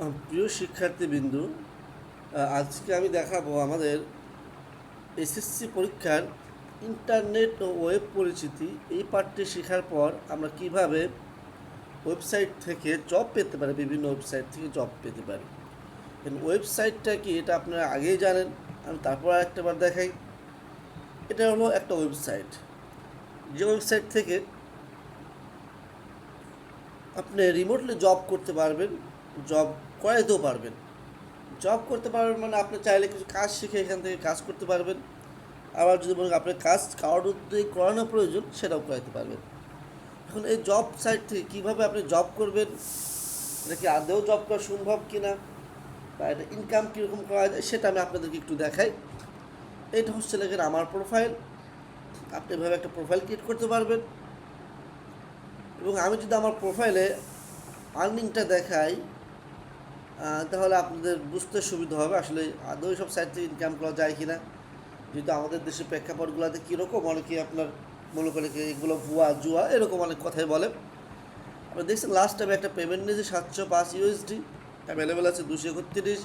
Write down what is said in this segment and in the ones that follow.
প্রিয় শিক্ষার্থীবৃন্দ, আজকে আমি দেখাবো আমাদের এসএসসি পরীক্ষার ইন্টারনেট ও ওয়েব পরিচিতি। এই পাঠটি শেখার পর আমরা কিভাবে ওয়েবসাইট থেকে জব পেতে পারি, বিভিন্ন ওয়েবসাইট থেকে জব পেতে পারি। ওয়েবসাইটটা কি এটা আপনারা আগেই জানেন, আমি তারপর আরেকটাবার দেখাই। এটা হলো একটা ওয়েবসাইট, যে ওয়েবসাইট থেকে আপনি রিমোটলি জব করতে পারবেন, জব করাইতেও পারবেন। জব করতে পারবেন মানে আপনি চাইলে কিছু কাজ শিখে এখান থেকে কাজ করতে পারবেন। আবার যদি বলেন আপনার কাজ কারোর উদ্যোগে করানো প্রয়োজন, সেটাও করাতে পারবেন। এখন এই জব সাইট থেকে কীভাবে আপনি জব করবেন, এটা কি আদৌ জব করা সম্ভব কিনা, বা এটা ইনকাম কীরকম করা যায়, সেটা আমি আপনাদেরকে একটু দেখাই। এটা হচ্ছে লেখেন আমার প্রোফাইল। আপনি এভাবে একটা প্রোফাইল ক্রিয়েট করতে পারবেন। এবং আমি যদি আমার প্রোফাইলে আর্নিংটা দেখাই, তাহলে আপনাদের বুঝতে সুবিধা হবে আসলে আদৌ সব সাইট থেকে ইনকাম করা যায় কিনা। যেহেতু আমাদের দেশের প্রেক্ষাপটগুলোতে কীরকম, অনেকে আপনার মনে করে কি এগুলো ভুয়া জুয়া এরকম অনেক কথাই বলে। আপনারা দেখছেন লাস্ট টাইমে একটা পেমেন্ট নিয়েছে 705 ইউএসডি, অ্যাভেলেবেল আছে 231,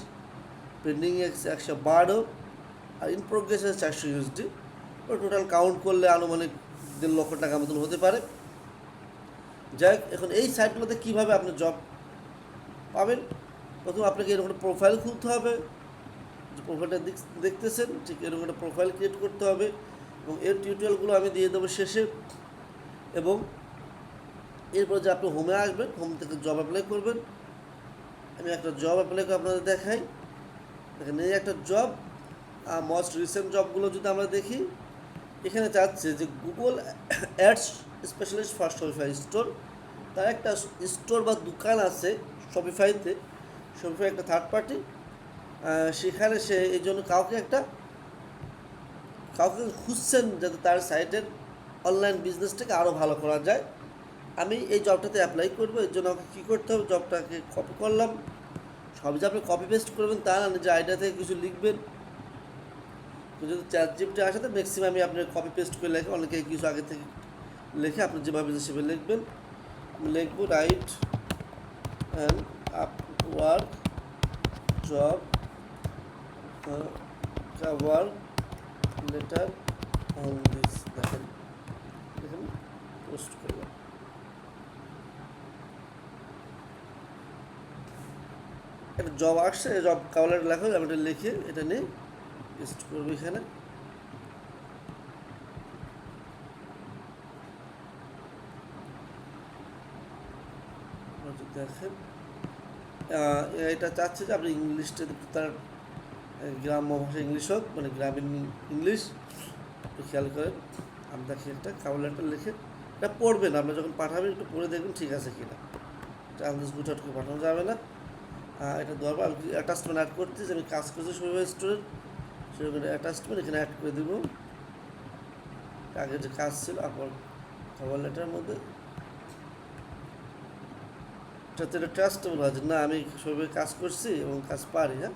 পেন্ডিং 112, আর ইন প্রোগ্রেস আছে 400 ইউএসডি। ও টোটাল কাউন্ট করলে আনুমানিক 1.5 লক্ষ টাকা মতন হতে পারে। যাই হোক, এখন এই সাইটগুলোতে কীভাবে আপনি জব পাবেন, প্রথমে আপনাকে এরকম একটা প্রোফাইল খুলতে হবে। যে প্রোফাইলটা দেখতেছেন, ঠিক এরকম একটা প্রোফাইল ক্রিয়েট করতে হবে, এবং এর টিউটোরিয়ালগুলো আমি দিয়ে দেবো শেষে। এবং এরপর যে আপনি হোমে আসবেন, হোম থেকে জব অ্যাপ্লাই করবেন। আমি একটা জব অ্যাপ্লাই করে আপনাদের দেখাই। দেখেন এই একটা জব, মোস্ট রিসেন্ট জবগুলো যদি আমরা দেখি, এখানে চাচ্ছে যে Google ads specialist for Shopify store. তার একটা স্টোর বা দোকান আছে শপিফাইতে, শপিফাই একটা থার্ড পার্টি। সেখানে সে এই জন্য কাউকে খুঁজছেন যাতে তার সাইটের অনলাইন বিজনেসটাকে আরও ভালো করা যায়। আমি এই জবটাতে অ্যাপ্লাই করবো, এর জন্য আমাকে কী করতে হবে, জবটাকে কপি করলাম। সব যে আপনি কপি পেস্ট করবেন তা না, নিজের আইডিয়া থেকে কিছু লিখবেন। যদি চ্যাট জিপিটি আসে তো ম্যাক্সিমামই আপনি কপি পেস্ট করে লেখে, অনেকে কিছু আগে থেকে লিখে আপনি যেভাবে সেভাবে লিখবেন। আমি লিখবো right and Upwork job cover letter on this. দেখেন এখানে পোস্ট করলাম। একটা জব আসছে, জব কভার লেটার লেখা, আমি এটা লিখে এটা নিয়ে পেস্ট করবো এখানে। দেখেন এটা চাচ্ছে যে আপনি ইংলিশটা তার গ্রাম্য ভাষা ইংলিশ হোক, মানে গ্রামীণ ইংলিশ। খেয়াল করেন, আমি দেখি একটা কভার লেটার লিখে এটা পড়বেন। আপনার যখন পাঠাবেন একটু পড়ে দেখবেন ঠিক আছে কিনা। এটা আন্দাজ গুটাট করে পাঠানো যাবে না। এটা ধরবো আমি অ্যাটাচমেন্ট অ্যাড করতেছি। আমি কাজ করছি শপিফাই স্টোরের, সেরকম অ্যাটাচমেন্ট এখানে অ্যাড করে দেবো। আগে যে কাজ ছিল আপনার কভার লেটারের মধ্যে, যাতে এটা ট্রাস্টেবল হয় যে না আমি সবাই কাজ করছি এবং কাজ পারি। হ্যাঁ,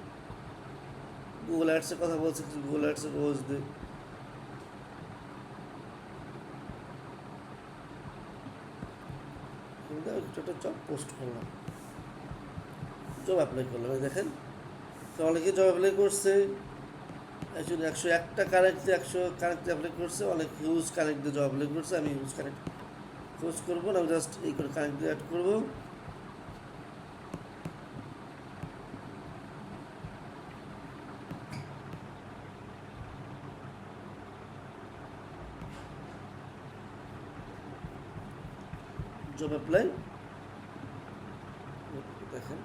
গুগল অ্যাডসের কথা বলছি, গুগল অ্যাডসের রোজ দিই। একটা জব পোস্ট করলাম, জব অ্যাপ্লাই করলাম। দেখেন তো অনেকে জব অ্যাপ্লাই করছে, অ্যাকচুয়ালি 101টা কারেক্ট, 100 কারেক্ট অ্যাপ্লাই করছে, অনেক হিউজ কারেক্ট দিয়ে জব অ্যাপ্লাই করছে। আমি হিউজ কারেক্ট পোস্ট করবো না, আমি জাস্ট এই করে কারেক্ট দিয়ে অ্যাড করবো। জব অ্যাপ্লাই দেখেন,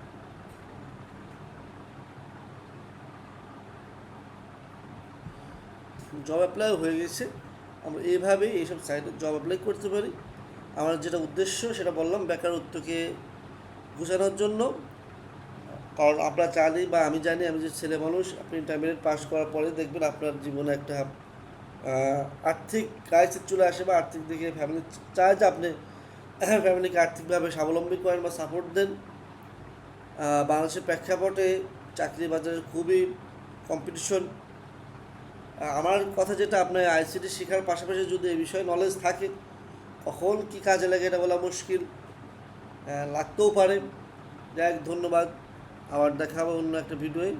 জব অ্যাপ্লাই হয়ে গেছে। আমরা এইভাবেই এইসব সাইটে জব অ্যাপ্লাই করতে পারি। আমার যেটা উদ্দেশ্য সেটা বললাম, বেকারত্বকে ঘোষানোর জন্য। কারণ আপনারা জানি বা আমি জানি, আমি যে ছেলে মানুষ, আপনি ইন্টারমিডিয়েট পাস করার পরে দেখবেন আপনার জীবনে একটা আর্থিক ক্রাইসিস চলে আসে, বা আর্থিক দিকে ফ্যামিলি চায় যে আপনি ফ্যামিলিকে আর্থিকভাবে স্বাবলম্বী করেন বা সাপোর্ট দেন। বাংলাদেশের প্রেক্ষাপটে চাকরি বাজারে খুবই কম্পিটিশন। আমার কথা যেটা, আপনার আইসিটি শেখার পাশাপাশি যদি এই বিষয়ে নলেজ থাকে, কখন কী কাজে লাগে এটা বলা মুশকিল, লাগতেও পারে। যাই হোক, ধন্যবাদ। আবার দেখা হবে অন্য একটা ভিডিওয়ে।